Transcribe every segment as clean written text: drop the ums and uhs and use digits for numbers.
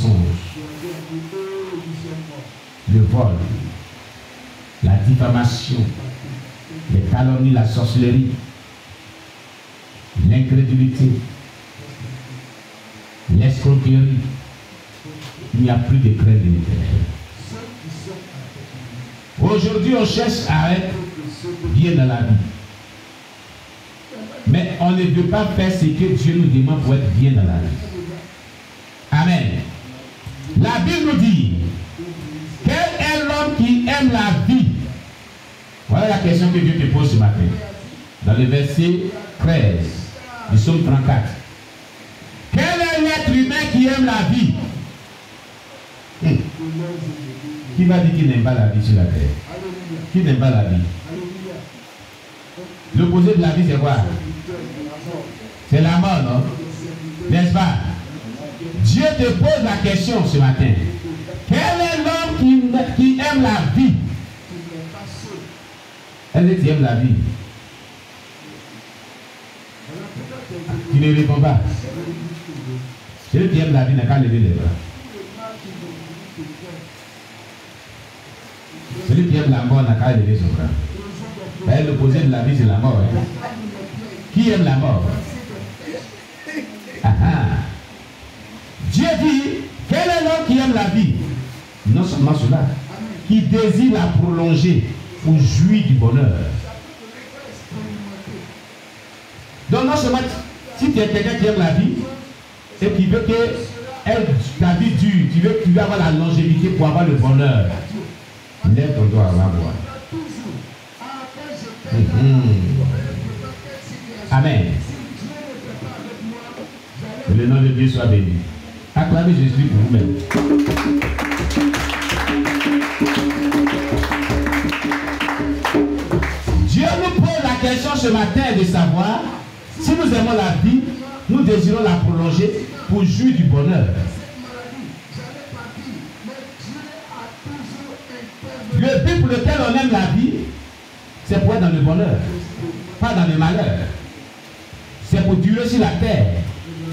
mensonge, le vol, la diffamation, les calomnies, la sorcellerie, l'incrédulité, l'escroquerie. Il n'y a plus de crainte de l'Éternel. Aujourd'hui, on cherche à être bien dans la vie. Mais on ne veut pas faire ce que Dieu nous demande pour être bien dans la vie. Amen. La Bible nous dit, quel est l'homme qui aime la vie? Voilà la question que Dieu te pose ce matin. Dans le verset 13 du psaume 34. Quel est l'être humain qui aime la vie? Qui va dire qu'il n'aime pas la vie sur la terre? Qui n'aime pas la vie? L'opposé de la vie, c'est quoi? C'est la mort, non? N'est-ce pas? Dieu te pose la question ce matin. Quel est l'homme qui aime la vie? Est-ce que tu aimes la vie? Tu ne réponds pas. Celui qui aime la vie n'a qu'à lever les bras. Celui qui aime la mort n'a qu'à lever son bras. L'opposé de la vie, c'est la mort. Hein? Qui aime la mort? Dieu dit, quel est l'homme qui aime la vie? Non seulement cela, qui désire la prolonger pour jouir du bonheur. Donc non seulement, si tu es quelqu'un qui aime la vie, et qui veut que ta vie dure, tu veux avoir la longévité pour avoir le bonheur, lève ton doigt à la voix. Amen. Que le nom de Dieu soit béni. Acclamez Jésus pour vous-même. Dieu nous pose la question ce matin de savoir si nous aimons la vie, nous désirons la prolonger pour jouir du bonheur. Le but pour lequel on aime la vie, c'est pour être dans le bonheur, pas dans le malheur. C'est pour durer sur la terre.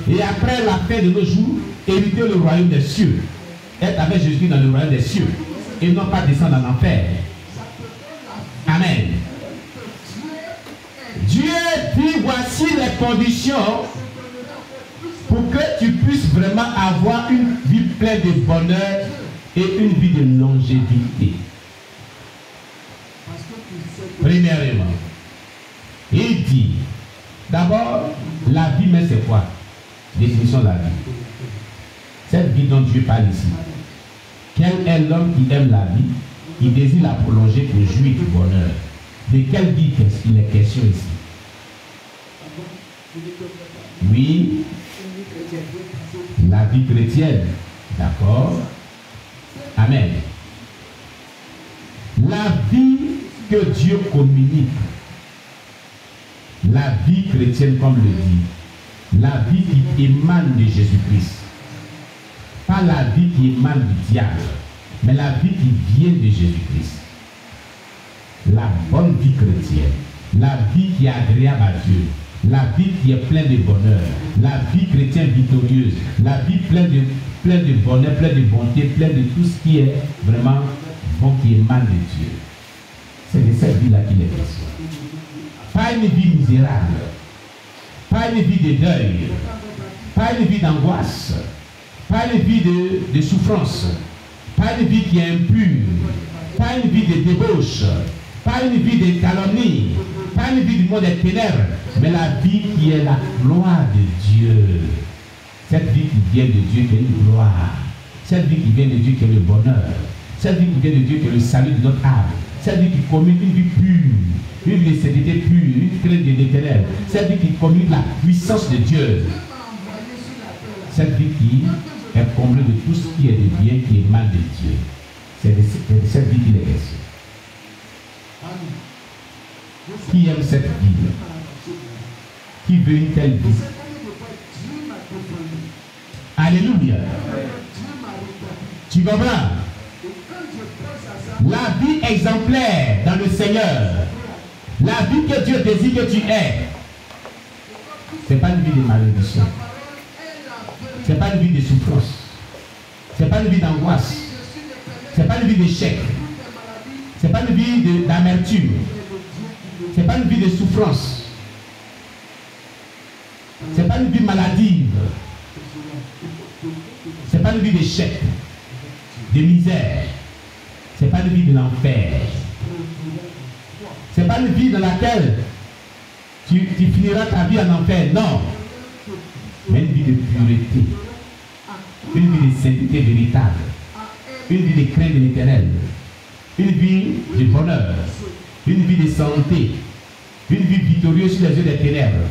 Et après la fin de nos jours, hériter le royaume des cieux. Être avec Jésus dans le royaume des cieux. Et non pas descendre en enfer. Amen. Dieu dit, voici les conditions pour que tu puisses vraiment avoir une vie pleine de bonheur et une vie de longévité. Premièrement, il dit, d'abord, la vie, mais c'est quoi? Définition de la vie. Cette vie dont Dieu parle ici. Quel est l'homme qui aime la vie, qui désire la prolonger pour jouir du bonheur? De quelle vie il est question ici? Oui, la vie chrétienne. D'accord? Amen. La vie que Dieu communique. La vie chrétienne, comme le dit. La vie qui émane de Jésus-Christ. Pas la vie qui émane du diable, mais la vie qui vient de Jésus-Christ. La bonne vie chrétienne. La vie qui est agréable à Dieu. La vie qui est pleine de bonheur. La vie chrétienne victorieuse. La vie pleine de bonheur, pleine de bonté, pleine de tout ce qui est vraiment bon, qui émane de Dieu. C'est de cette vie-là qu'il est question. Pas une vie misérable. Pas une vie de deuil. Pas une vie d'angoisse. Pas une vie de souffrance. Pas une vie qui est impure. Pas une vie de débauche. Pas une vie de calomnie. Pas une vie du monde des ténèbres. Mais la vie qui est la gloire de Dieu. Cette vie qui vient de Dieu qui est une gloire. Cette vie qui vient de Dieu qui est le bonheur. Cette vie qui vient de Dieu qui est le salut de notre âme. Cette vie qui communique une vie pure. Une vie de sainteté pure. Une crainte de l'Éternel. Cette vie qui communique la puissance de Dieu. Cette vie qui est comblée de tout ce qui est de bien, qui émane de Dieu. C'est de cette vie qu'il est question. Qui aime cette vie? Qui veut une telle vie? Alléluia. Tu comprends? La vie exemplaire dans le Seigneur. La vie que Dieu désire que tu aies. Ce n'est pas une vie de malédiction. Ce n'est pas une vie de souffrance. pas une vie d'angoisse. Ce n'est pas une vie d'échec. Ce n'est pas une vie d'amertume. Ce n'est pas une vie de souffrance. Ce n'est pas une vie maladive. Ce n'est pas une vie d'échec, de misère. Ce n'est pas une vie de l'enfer. Ce n'est pas une vie dans laquelle tu finiras ta vie en enfer. Non. Mais une vie de pureté. Une vie de sainteté véritable. Une vie de crainte de l'Éternel. Une vie de bonheur. Une vie de santé. Une vie victorieuse sur les yeux des ténèbres.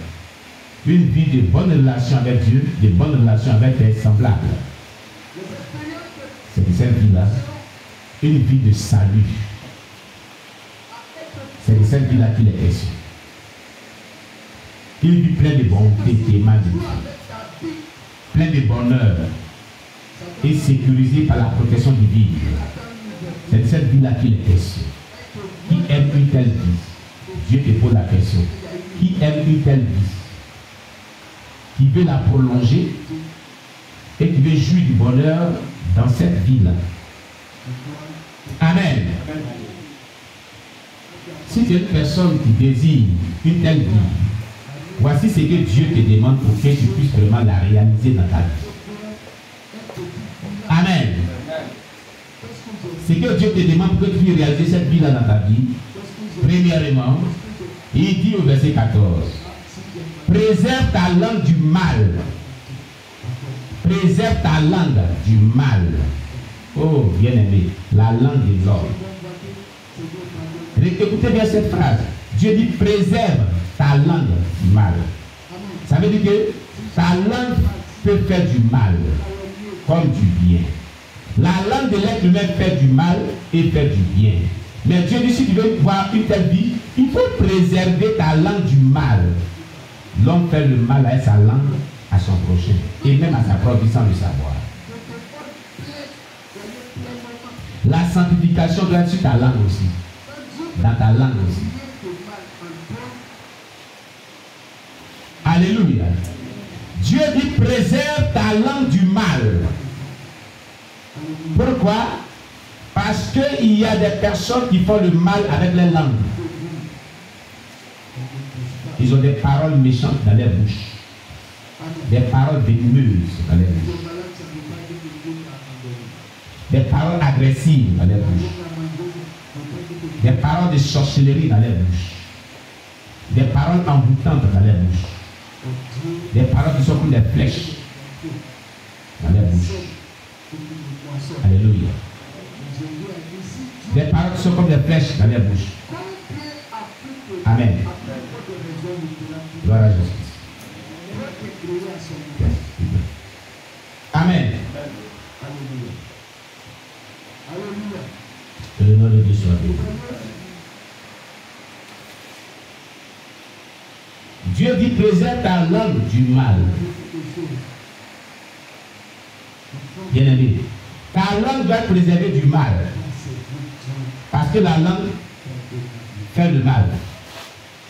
Une vie de bonne relation avec Dieu, de bonnes relations avec les semblables. C'est de cette vie-là, une vie de salut. C'est de cette vie-là qu'il est question. Une vie pleine de bonté qui émane de Dieu. Pleine de bonheur et sécurisée par la protection divine. C'est de cette vie-là qu'il est question. Qui aime une telle vie? Dieu te pose la question. Qui aime une telle vie? Qui veut la prolonger et qui veut jouir du bonheur dans cette vie-là. Amen. Si tu es une personne qui désire une telle vie, voici ce que Dieu te demande pour que tu puisses vraiment la réaliser dans ta vie. Amen. Ce que Dieu te demande pour que tu puisses réaliser cette vie-là dans ta vie, premièrement, il dit au verset 14, préserve ta langue du mal. Préserve ta langue du mal. Oh, bien-aimé, la langue de l'homme. Écoutez bien cette phrase. Dieu dit préserve ta langue du mal. Ça veut dire que ta langue peut faire du mal comme du bien. La langue de l'être humain fait du mal et fait du bien. Mais Dieu dit si tu veux voir une telle vie, il faut préserver ta langue du mal. L'homme fait le mal avec sa langue à son prochain et même à sa propre vie sans le savoir. La sanctification doit être sur ta langue aussi. Dans ta langue aussi. Alléluia. Dieu dit préserve ta langue du mal. Pourquoi? Parce qu'il y a des personnes qui font le mal avec les langues. Ils ont des paroles méchantes dans leur bouche. Des paroles venimeuses dans leur bouche. Des paroles agressives dans leur bouche. Des paroles de sorcellerie dans leur bouche. Des paroles envoûtantes dans leur bouche. Des paroles qui sont comme des flèches dans leur bouche. Alléluia. Des paroles qui sont comme des flèches dans leur bouche. Amen. Gloire à Jésus. Amen. Que le nom de Dieu soit béni. Dieu dit préserve ta langue du mal. Bien-aimé, ta langue doit être préservée du mal. Parce que la langue fait le mal.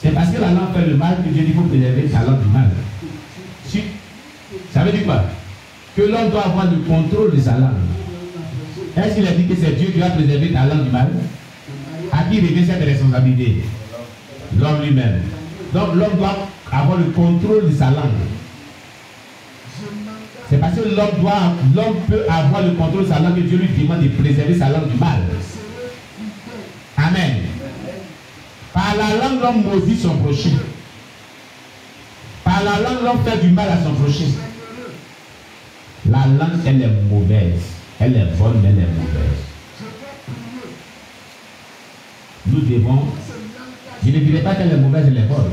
C'est parce que la langue fait le mal que Dieu dit qu'il faut préserver ta langue du mal. Si, ça veut dire quoi? Que l'homme doit avoir le contrôle de sa langue. Est-ce qu'il a dit que c'est Dieu qui va préserver ta langue du mal? À qui revient cette responsabilité? L'homme lui-même. Donc l'homme doit avoir le contrôle de sa langue. C'est parce que l'homme peut avoir le contrôle de sa langue que Dieu lui demande de préserver sa langue du mal. Amen. Par la langue, l'homme maudit son prochain. Par la langue, l'homme fait du mal à son prochain. La langue, elle est mauvaise. Elle est bonne, mais elle est mauvaise. Nous devons, je ne dirais pas qu'elle est mauvaise, elle est bonne.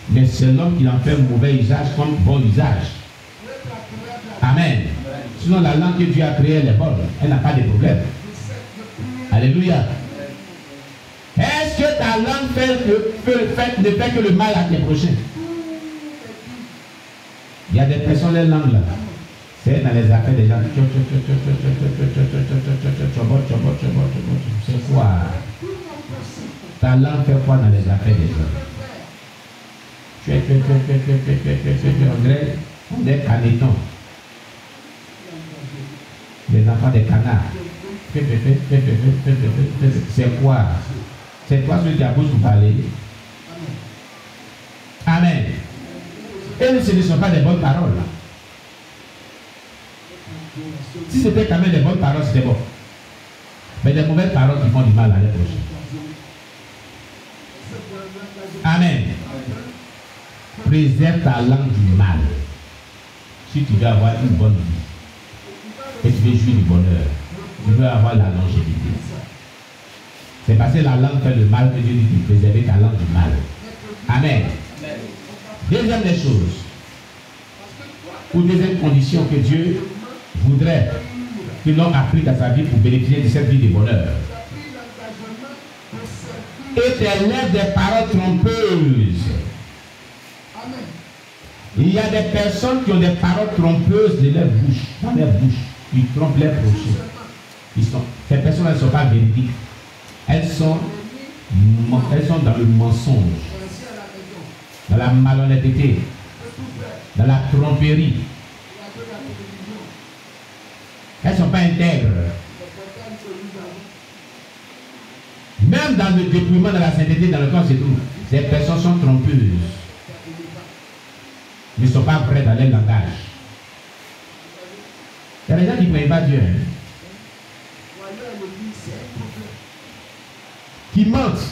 Mais c'est l'homme qui en fait mauvais usage comme bon usage. Amen. Sinon, la langue que Dieu a créée, elle est bonne. Elle n'a pas de problème. Alléluia. Est-ce que ta langue ne fait que le mal à tes prochains? Il y a des personnes, les langues là. C'est dans les affaires des gens. C'est quoi? Ta langue fait quoi dans les affaires des gens? On dirait canéton. Les enfants des canards. C'est quoi? C'est toi celui qui a bouche pour parler. Amen. Et ce ne sont pas des bonnes paroles. Si c'était quand même des bonnes paroles, c'était bon. Mais des mauvaises paroles qui font du mal à l'année prochaine. Amen. Préserve ta langue du mal. Si tu veux avoir une bonne vie et tu veux jouir du bonheur, tu veux avoir la longévité. C'est parce que la langue fait le mal que Dieu dit de préserver ta langue du mal. Amen. Deuxième des choses, ou deuxième condition que Dieu voudrait que l'homme applique à sa vie pour bénéficier de cette vie de bonheur. Et tes lèvres des paroles trompeuses. Il y a des personnes qui ont des paroles trompeuses de leur bouche, dans leur bouche. Ils trompent leurs prochains. Ces personnes ne sont pas véridiques. Elles sont dans le mensonge, dans la malhonnêteté, dans la tromperie. Elles ne sont pas intègres. Même dans le dépouillement de la sainteté dans lequel on se trouve, ces personnes sont trompeuses. Ils ne sont pas vrais dans leur langage. Il y a des gens qui ne croient pas Dieu. Qui mentent.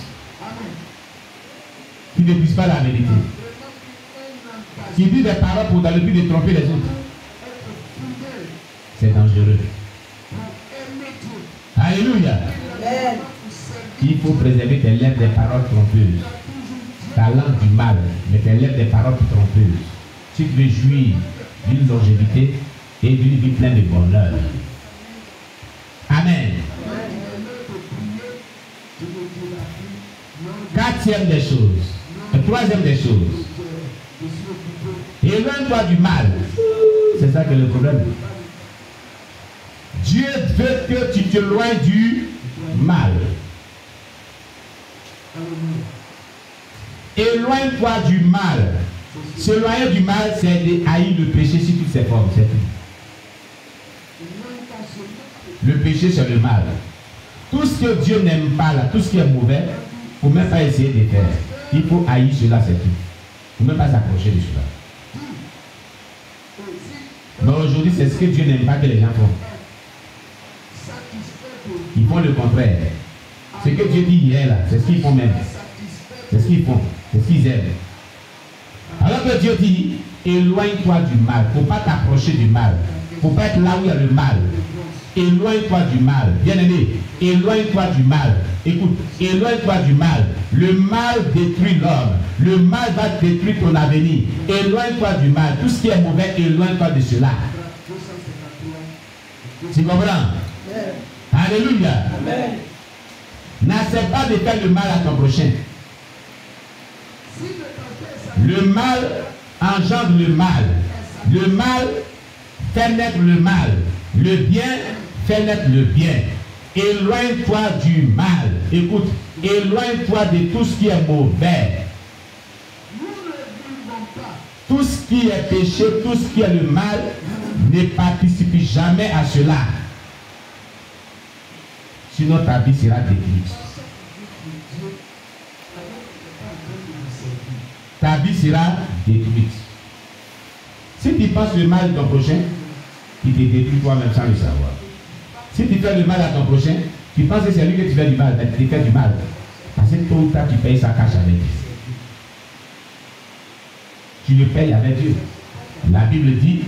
Qui ne disent pas la vérité. Qui disent des paroles pour dans le but de tromper les autres. C'est dangereux. Alléluia. Il faut préserver tes lèvres des paroles trompeuses. Ta langue du mal, mais tes lèvres des paroles trompeuses. Si tu veux jouir d'une longévité et d'une vie pleine de bonheur. Amen. Quatrième des choses. Troisième des choses. Éloigne-toi du mal. C'est ça que le problème. Dieu veut que tu t'éloignes du mal. Éloigne-toi du mal. S'éloigner du mal, c'est de haïr le péché sous toutes ses formes. C'est tout. Le péché, c'est le mal. Tout ce que Dieu n'aime pas, là, tout ce qui est mauvais, il ne faut même pas essayer de faire. Il faut haïr cela, c'est tout. Il ne faut même pas s'approcher de cela. Mais aujourd'hui, c'est ce que Dieu n'aime pas que les gens font. Ils font le contraire. Ce que Dieu dit hier, là, c'est ce qu'ils font même. C'est ce qu'ils font. C'est ce qu'ils aiment. Alors que Dieu dit, éloigne-toi du mal. Il ne faut pas t'approcher du mal. Il ne faut pas être là où il y a le mal. Éloigne-toi du mal. Bien-aimé, éloigne-toi du mal. Écoute, éloigne-toi du mal. Le mal détruit l'homme. Le mal va détruire ton avenir. Éloigne-toi du mal. Tout ce qui est mauvais, éloigne-toi de cela. Tu comprends? Alléluia. N'accepte pas de faire le mal à ton prochain. Le mal engendre le mal. Le mal fait naître le mal. Le bien fait naître le bien. Éloigne-toi du mal. Écoute, éloigne-toi de tout ce qui est mauvais. Tout ce qui est péché, tout ce qui est le mal, ne participe jamais à cela. Sinon ta vie sera détruite. Ta vie sera détruite. Si tu penses le mal de ton prochain, tu te détruis toi-même sans le savoir. Si tu fais le mal à ton prochain, tu penses que c'est lui que tu fais du mal, mais tu fais du mal. Parce que tôt ou tard, tu payes sa cache avec Dieu. Tu le payes avec Dieu. La Bible dit,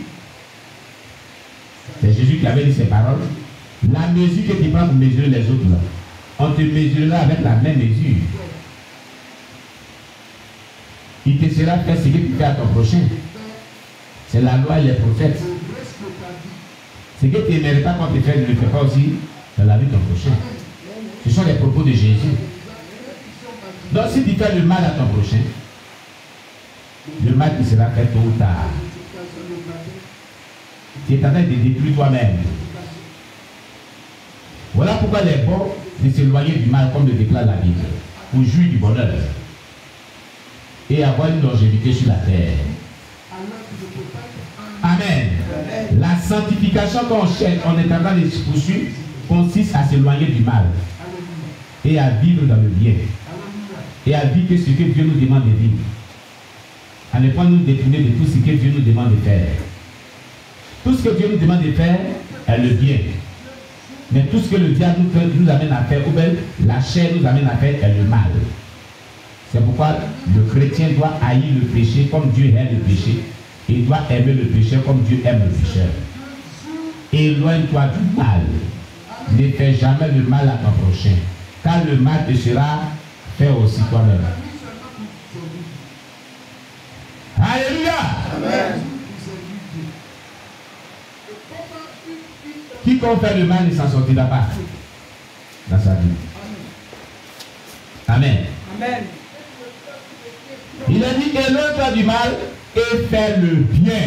c'est Jésus qui avait dit ces paroles, la mesure que tu prends pour mesurer les autres, là, on te mesurera avec la même mesure. Il te sera fait ce que tu fais à ton prochain. C'est la loi et les prophètes. Ce que tu n'aimerais pas quand tu fais, ne le fais pas aussi dans la vie de ton prochain. Ce sont les propos de Jésus. Donc si tu fais le mal à ton prochain, le mal qui sera fait tôt ou tard. Tu es en train de détruire toi-même. Voilà pourquoi il est bon de s'éloigner du mal comme le déclare la Bible, pour jouir du bonheur et avoir une longévité sur la terre. Amen. La sanctification qu'on cherche, on est en train de se poursuivre, consiste à s'éloigner du mal et à vivre dans le bien et à vivre ce que Dieu nous demande de vivre. À ne pas nous détourner de tout ce que Dieu nous demande de faire. Tout ce que Dieu nous demande de faire est le bien. Mais tout ce que le diable nous amène à faire, ou bien la chair nous amène à faire, est le mal. C'est pourquoi le chrétien doit haïr le péché comme Dieu aime le péché. Il doit aimer le pécheur comme Dieu aime le pécheur. Éloigne-toi du mal. Ne fais jamais le mal à ton prochain. Car le mal te sera fait aussi toi-même. Alléluia. Amen. Quiconque fait le mal ne s'en sortira pas dans sa vie. Amen. Amen. Il a dit éloigne-toi du mal et fais le bien.